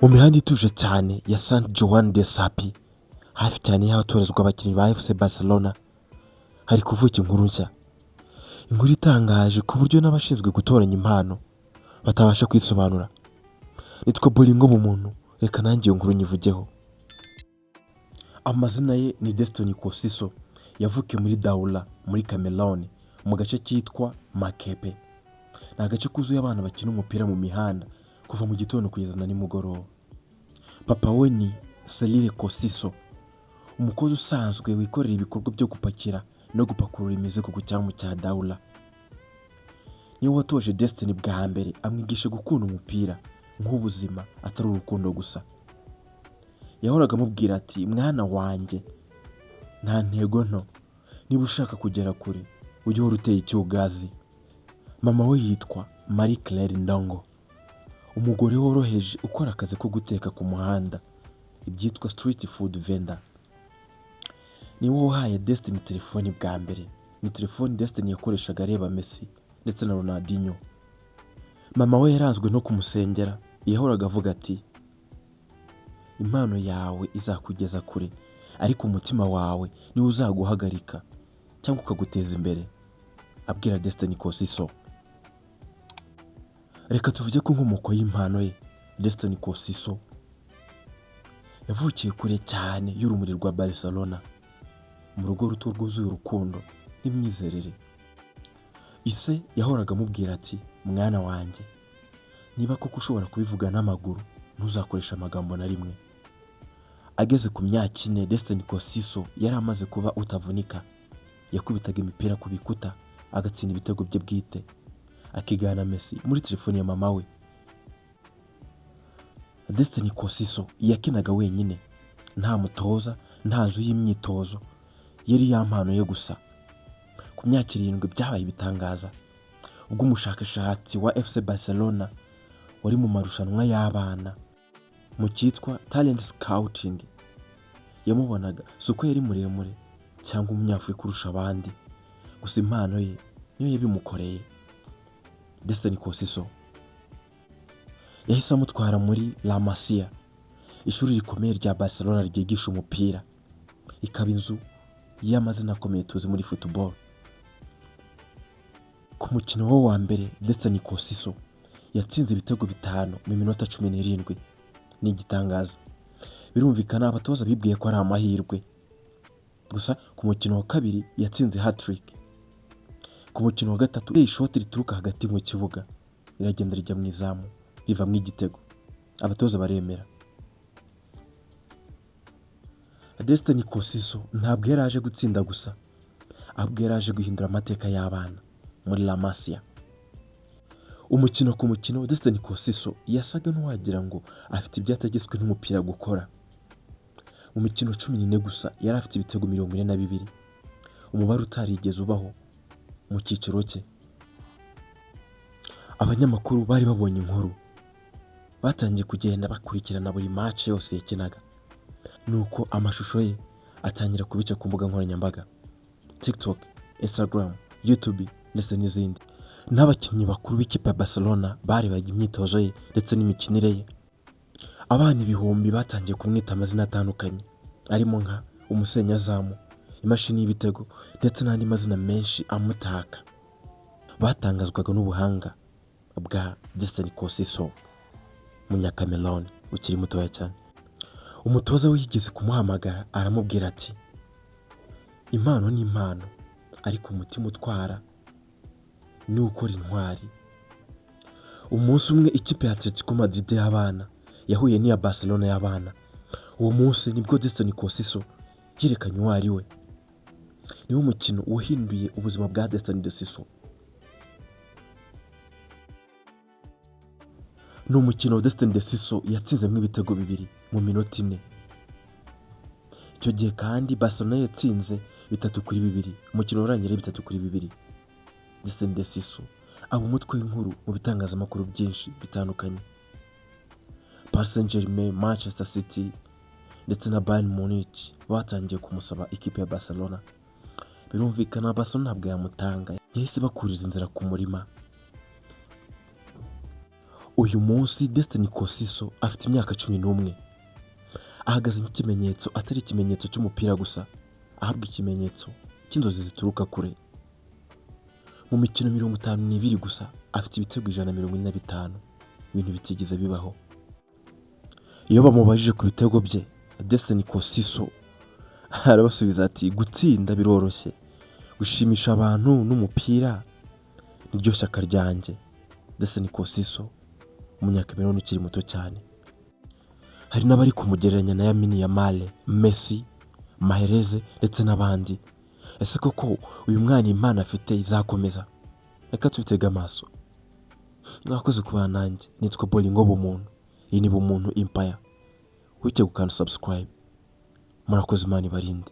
mu mihanda ituje cyane ya St Joan de Sapi hafi cyane y'ahatorezwa abakinnyi ba FC Barcelona hari kuvuka inkuru nshya, inkuru itangaje ku buryo n'abashinzwe gutoranya impano batabasha kwisobanura. Nitwa Bolingo mu muntu, reka nanjye iyo nkuru nyivugeho. Amazina ye ni Destiny Kosiso, yavukiye muri Daula muri Cameroon mu gace kitwa Makepe. Ni agace kuzuye abana bakina umupira mu mihanda kuva mu gitondo kugeza na nimugoroba. Papa we ni Cyril Kosiso, umukozi usanzwe wikorera ibikorwa byo gupakira no gupakurura imizigo ku cyambu cya Daula. Niwe watoje Destiny bwa mbere, amwigisha gukunda umupira nk'ubuzima atari urukundo gusa. Yahoraga amubwira ati, mwana wanjye nta ntego nto, niba ushaka kugera kure ujye uhora uteye icyugazi. Mama we yitwa Marie Claire Ndongo, umugore woroheje ukora akazi ko guteka ku muhanda, ibyitwa street food vendor. Niwe wahaye Destiny telefoni bwa mbere, ni telefoni Destiny yakoreshaga areba Messi ndetse na Ronaldinho. Mama we yaranzwe no kumusengera, yahoraga avuga ati, impano yawe izakugeza kure, ariko umutima wawe niwe uzaguhagarika cyangwa ukaguteza imbere, abwira Destiny Kosiso. Reka tuvuge ko inkomoko y'impano ye. Destiny Kosiso yavukiye kure cyane y'urumuri rwa Barcelona, mu rugo ruto rwuzuye urukundo n'imyizerere. Ise yahoraga amubwira ati, mwana wanjye niba koko ushobora kubivuga n'amaguru ntuzakoresha amagambo na rimwe. Ageze ku myaka 4, Destiny Kosiso yari amaze kuba utavunika. Yakubitaga imipira ku bikuta, agatsinda ibitego bye bwite, akigana Messi muri telefoni ya mama we. Destiny Kosiso yakinaga wenyine, nta mutoza, nta nzu y'imyitozo, yari yampano ye gusa. Ku myaka 7 byabaye ibitangaza, ubwo umushakashatsi wa FC Barcelona wari mu marushanwa y'abana mu cyitwa talent scouting yamubonaga, suko yari muremure cyangwa umunyafurika kurusha abandi, gusa impano ye niyo yabimukoreye. Destiny Kosiso yahise amutwara muri La Masia, ishuri rikomeye rya Barcelona ryigisha umupira, ikaba inzu y'amazina akomeye tuzi muri football. Ku mukino wo wa mbere, Destiny Kosiso yatsinze ibitego 5 mu minota 17. Ni igitangaza. Birumvikana abatoza bibwiye ko ari amahirwe. Gusa ku mukino wa kabiri yatsinze hat-trick. Ku mukino wa gatatu ishoti rituruka hagati mu kibuga iragenda rijya mu izamu, riva mu igitego. Abatoza baremera. Destiny Kosiso ntabwo yaraje gutsinda gusa, ahubwo yaraje guhindura amateka y'abana muri La Masia. Umukino ku mukino, Destiny Kosiso yasaga n'uwagira ngo afite ibyategetswe n'umupira gukora. Mu mikino 14 gusa yari afite ibitego 42, umubare utarigeze ubaho mu cyiciro cye. Abanyamakuru bari babonye inkuru, batangiye kugenda bakurikirana buri match yose yakinaga. Nuko amashusho ye atangira kubica ku mbuga nkoranyambaga, TikTok, Instagram, YouTube ndetse n'izindi. N'abakinnyi bakuru b'ikipe ya Barcelona barebaga imyitozo ye ndetse n'imikinire ye. Abana ibihumbi batangiye kumwita amazina atandukanye, arimo nka umusenyazamu, imashini y'ibitego ndetse n'andi mazina menshi amutaka. Batangazwaga n'ubuhanga bwa Destiny Kosiso, Munyakameroni ukiri mutoya cyane. Umutoza we yigeze kumuhamagara aramubwira ati, impano ni impano, ariko umutima utwara ni ukora intwari. Umunsi umwe ikipe ya Atletico Madrid y'abana yahuye n'iya Barcelona y'abana. Uwo munsi nibwo Destiny Kosiso yerekanye uwo ari we. Niwo mukino wahinduye ubuzima bwa Destiny Kosiso. Ni umukino Destiny Kosiso yatsinzemo ibitego 2 mu minota 4. Icyo gihe kandi Barcelona yatsinze 3-2, umukino urangira 3-2. Destiny Kosiso aba umutwe w'inkuru mu bitangazamakuru byinshi bitandukanye. Paris Saint-Germain, Manchester City ndetse na Bayern Munich batangiye kumusaba ikipe ya Barcelona. Birumvikana Barcelona ntabwo yamutanga, yahise bakuriza inzira ku murima. uyu munsi Destiny Kosiso afite imyaka 11, ahagaze nk'ikimenyetso, atari ikimenyetso cy'umupira gusa, ahabwa ikimenyetso cy'inzozi zituruka kure. Mu mikino 52 gusa afite ibitego 145, ibintu bitigeze bibaho. Iyo bamubajije ku bitego bye, Destiny Kosiso arabasubiza ati gutsinda biroroshye, gushimisha abantu n'umupira niryo shyaka ryanjye. Destiny Kosiso umunyakameruni ukiri muto cyane. Hari n'abari kumugereranya na Lamine Yamal, Messi, Mahrez ndetse n'abandi. Ese koko uyu mwana impano afite izakomeza? Reka tubitege amaso. Mwakoze kubana nanjye, nitwa Bolingo Bumuntu. Iyi ni Bumuntu Empire. Wite gukanda subscribe. Murakoze, Imana ibarinde.